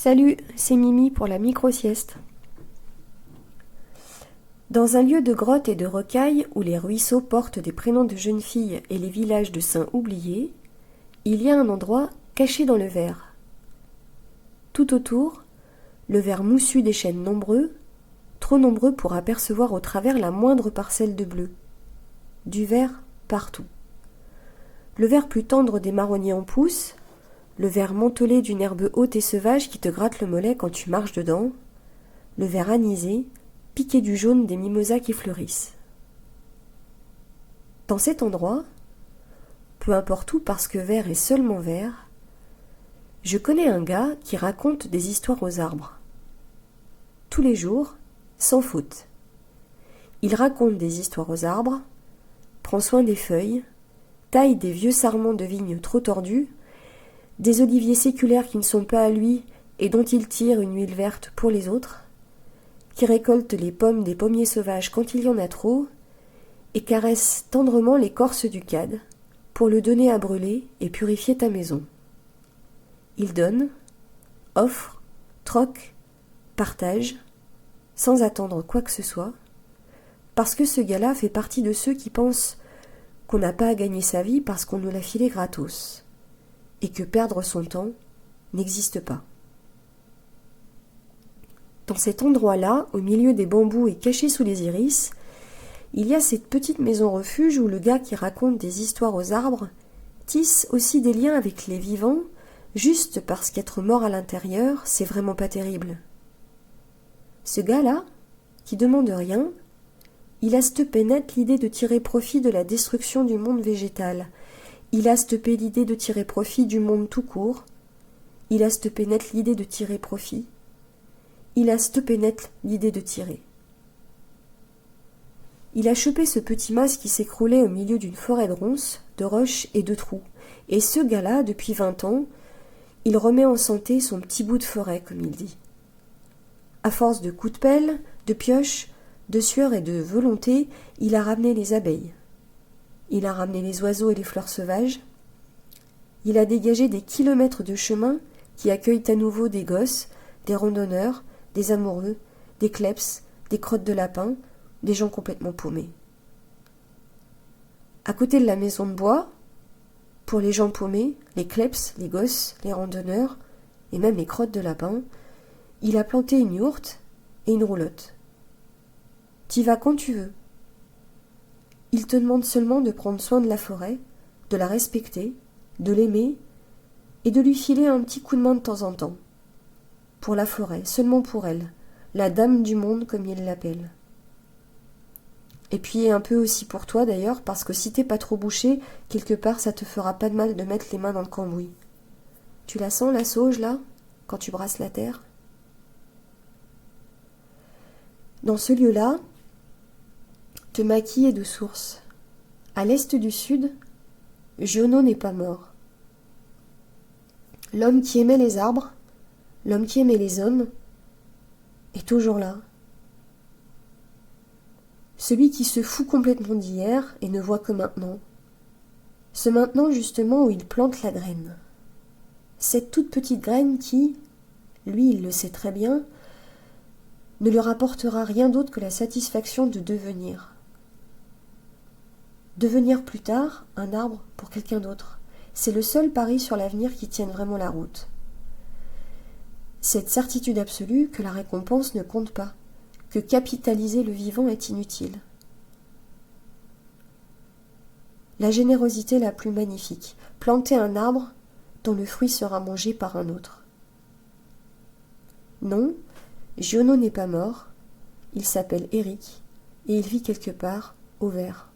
Salut, c'est Mimi pour la micro-sieste. Dans un lieu de grottes et de rocailles où les ruisseaux portent des prénoms de jeunes filles et les villages de saints oubliés, il y a un endroit caché dans le verre. Tout autour, le verre moussu des chênes nombreux, trop nombreux pour apercevoir au travers la moindre parcelle de bleu. Du vert partout. Le vert plus tendre des marronniers en pousse, le vert mentholé d'une herbe haute et sauvage qui te gratte le mollet quand tu marches dedans, le vert anisé, piqué du jaune des mimosas qui fleurissent. Dans cet endroit, peu importe où parce que vert est seulement vert, je connais un gars qui raconte des histoires aux arbres. Tous les jours, sans faute. Il raconte des histoires aux arbres, prend soin des feuilles, taille des vieux sarments de vigne trop tordus, des oliviers séculaires qui ne sont pas à lui et dont il tire une huile verte pour les autres, qui récolte les pommes des pommiers sauvages quand il y en a trop, et caresse tendrement l'écorce du cad pour le donner à brûler et purifier ta maison. Il donne, offre, troque, partage, sans attendre quoi que ce soit, parce que ce gars-là fait partie de ceux qui pensent qu'on n'a pas à gagner sa vie parce qu'on nous l'a filé gratos, et que perdre son temps n'existe pas. Dans cet endroit-là, au milieu des bambous et caché sous les iris, il y a cette petite maison refuge où le gars qui raconte des histoires aux arbres tisse aussi des liens avec les vivants, juste parce qu'être mort à l'intérieur, c'est vraiment pas terrible. Ce gars-là, qui demande rien, il a stoppé net l'idée de tirer profit de la destruction du monde végétal. Il a stoppé l'idée de tirer profit du monde tout court. Il a stoppé net l'idée de tirer profit. Il a stoppé net l'idée de tirer. Il a chopé ce petit mas qui s'écroulait au milieu d'une forêt de ronces, de roches et de trous. Et ce gars-là, depuis 20 ans, il remet en santé son petit bout de forêt, comme il dit. À force de coups de pelle, de pioche, de sueur et de volonté, il a ramené les abeilles. Il a ramené les oiseaux et les fleurs sauvages. Il a dégagé des kilomètres de chemin qui accueillent à nouveau des gosses, des randonneurs, des amoureux, des kleps, des crottes de lapin, des gens complètement paumés. À côté de la maison de bois, pour les gens paumés, les kleps, les gosses, les randonneurs, et même les crottes de lapin, il a planté une yourte et une roulotte. T'y vas quand tu veux. Il te demande seulement de prendre soin de la forêt, de la respecter, de l'aimer, et de lui filer un petit coup de main de temps en temps. Pour la forêt, seulement pour elle, la dame du monde comme il l'appelle. Et puis un peu aussi pour toi d'ailleurs, parce que si t'es pas trop bouché, quelque part ça te fera pas de mal de mettre les mains dans le cambouis. Tu la sens la sauge là, quand tu brasses la terre? Dans ce lieu-là, te maquille de source. À l'est du sud, Giono n'est pas mort. L'homme qui aimait les arbres, l'homme qui aimait les hommes, est toujours là. Celui qui se fout complètement d'hier et ne voit que maintenant. Ce maintenant justement où il plante la graine. Cette toute petite graine qui, lui il le sait très bien, ne lui rapportera rien d'autre que la satisfaction de devenir. Devenir plus tard un arbre pour quelqu'un d'autre. C'est le seul pari sur l'avenir qui tienne vraiment la route. Cette certitude absolue que la récompense ne compte pas, que capitaliser le vivant est inutile. La générosité la plus magnifique, planter un arbre dont le fruit sera mangé par un autre. Non, Giono n'est pas mort, il s'appelle Eric et il vit quelque part au vert.